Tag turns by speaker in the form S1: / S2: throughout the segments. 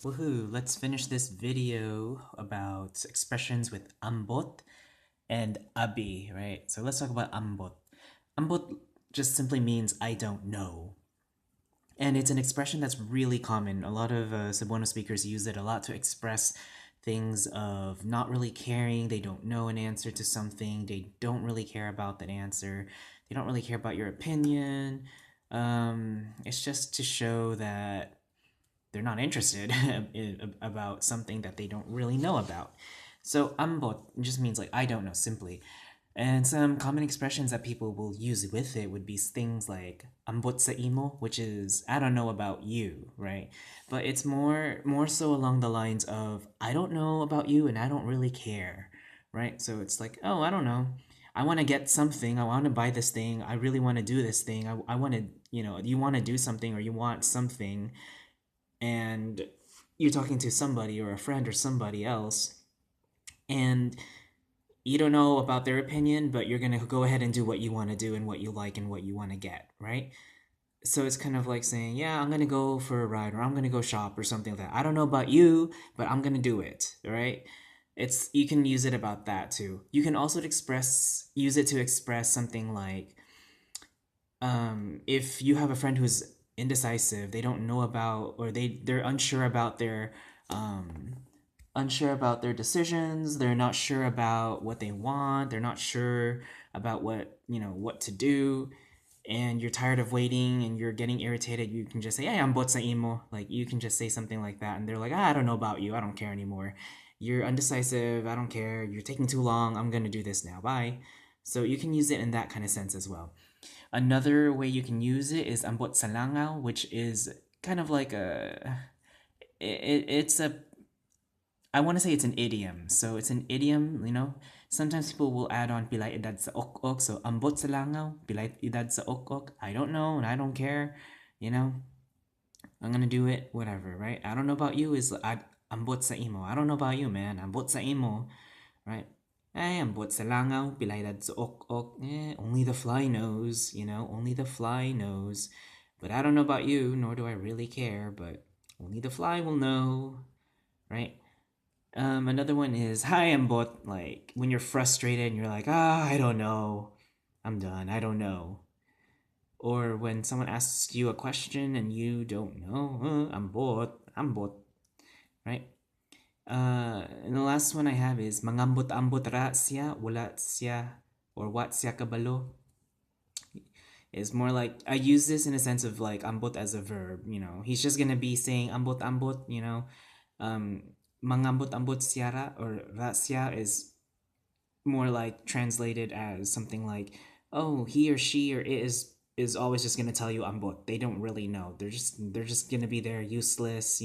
S1: Woohoo! Let's finish this video about expressions with ambot and abi, right? So let's talk about ambot. Ambot just simply means I don't know. And it's an expression that's really common. A lot of Cebuano speakers use it a lot to express things of not really caring. They don't know an answer to something. They don't really care about that answer. They don't really care about your opinion. It's just to show that they're not interested about something that they don't really know about. So ambot just means like I don't know simply. And some common expressions that people will use with it would be things like ambot sa imo, which is I don't know about you, right? But it's more so along the lines of I don't know about you and I don't really care, right? So it's like, oh, I don't know. I want to get something. I want to buy this thing. I really want to do this thing. I want to, you want to do something or you want something and you're talking to somebody or a friend or somebody else and you don't know about their opinion, but you're going to go ahead and do what you want to do and what you like and what you want to get, right? So it's kind of like saying, yeah, I'm going to go for a ride or I'm going to go shop or something like that. I don't know about you, but I'm going to do it, right? It's you can use it about that too. You can also use it to express something like if you have a friend who's indecisive, they don't know about or they're um, unsure about their decisions. They're not sure about what they want. They're not sure about what to do. And you're tired of waiting and you're getting irritated. You can just say, "Hey, I'm bot sa imo." Like you can just say something like that, and they're like, "I don't know about you. I don't care anymore. You're undecisive. I don't care. You're taking too long. I'm gonna do this now. Bye." So you can use it in that kind of sense as well. Another way you can use it is ambot sa langaw, which is kind of like it's a I want to say it's an idiom. So it's an idiom. Sometimes people will add on pilay edad sa ok-ok. So ambot sa langaw, pilay edad sa ok-ok. I don't know and I don't care. You know, I'm gonna do it, whatever, right? I don't know about you is ambot sa imo. I don't know about you, man. Ambot sa imo, right? Ay, ambot sa langaw, pilay edad sa ok-ok. Only the fly knows, only the fly knows. But I don't know about you, nor do I really care, but only the fly will know, right? Another one is hi, I'm bot. Like when you're frustrated and you're like, I don't know. I'm done. I don't know. Or when someone asks you a question and you don't know, I'm bot. I'm bot. Right? And the last one I have is mangambot-ambot ra siya, wala siya, or what siya kabalo. It's more like I use this in a sense of like ambot as a verb. He's just gonna be saying ambot-ambot. Mangambot-ambot siya or rasya is more like translated as something like, oh, he or she or it is always just gonna tell you ambot. They don't really know. They're just gonna be there useless.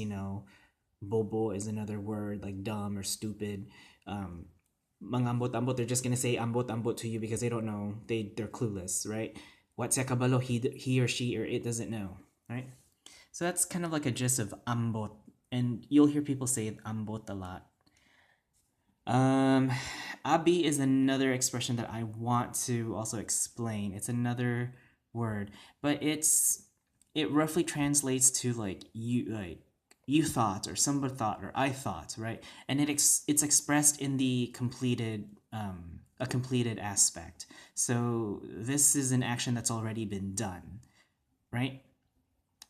S1: Bobo is another word like dumb or stupid. Mangambot-ambot, they're just gonna say ambot-ambot to you because they don't know. They're clueless, right? What kabalo, he or she or it doesn't know, right? So that's kind of like a gist of ambot, and you'll hear people say ambot a lot. Um, Abi is another expression that I want to also explain. It's another word, but it roughly translates to like you thought or somebody thought or I thought, right? And it's expressed in the completed a completed aspect. So this is an action that's already been done, right?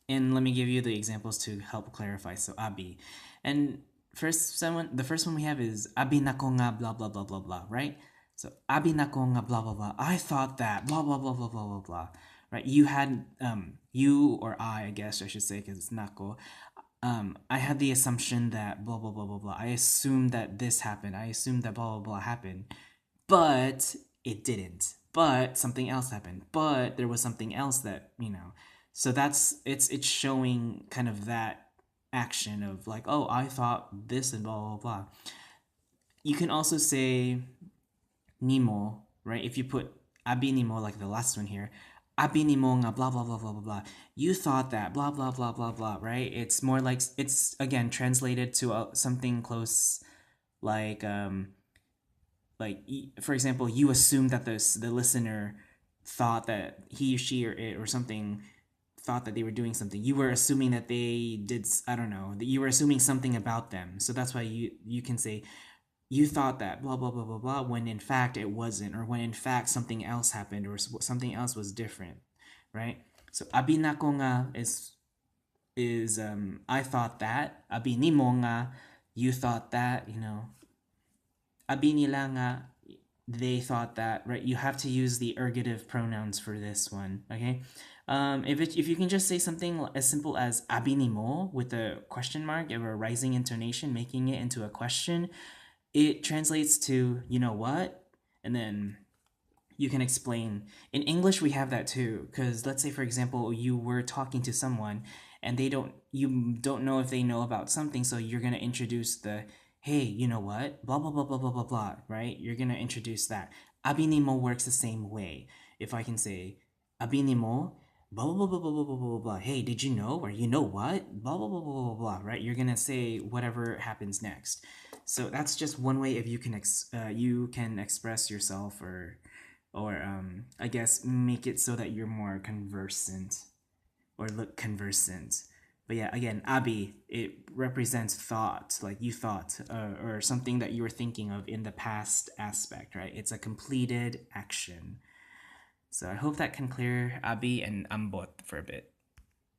S1: And let me give you the examples to help clarify. So abi, and the first one we have is abi nako nga blah blah blah blah blah, right? So abi nako nga blah blah blah. I thought that blah blah blah blah blah blah blah, right? You or I guess I should say because it's nako. I had the assumption that blah blah blah blah blah. I assumed that this happened. I assumed that blah blah blah happened, but it didn't. But something else happened. But there was something else that. So it's showing kind of that action of like, oh, I thought this and blah blah blah. You can also say nimo, right? If you put abi nimo like the last one here, abi nimo nga blah blah blah blah blah blah. You thought that blah blah blah blah blah, right? It's more like it's again translated to something close like for example, you assume that the listener thought that he, she, or it or something thought that they were doing something. You were assuming that they did, I don't know, that you were assuming something about them. So that's why you can say you thought that blah blah blah blah blah when in fact it wasn't, or when in fact something else happened, or something else was different, right? So abi nako nga is I thought that. Abi nimo nga, you thought that, you know. Abi nila nga, they thought that, right? You have to use the ergative pronouns for this one, okay? If you can just say something as simple as abi nimo with a question mark or a rising intonation, making it into a question, it translates to you know what, and then you can explain. In English we have that too, because let's say for example you were talking to someone and you don't know if they know about something, so you're going to introduce the hey, you know what, blah blah blah blah blah blah blah, right? You're going to introduce that. Abinimo works the same way. If I can say abinimo blah blah blah blah blah blah blah blah, hey, did you know, or you know what, blah blah blah blah blah blah, right? You're going to say whatever happens next. So that's just one way if you can you can express yourself, or I guess make it so that you're more conversant or look conversant. But yeah, again, abi, it represents thought, like you thought, or something that you were thinking of in the past aspect, right? It's a completed action. So I hope that can clear abi and ambot for a bit.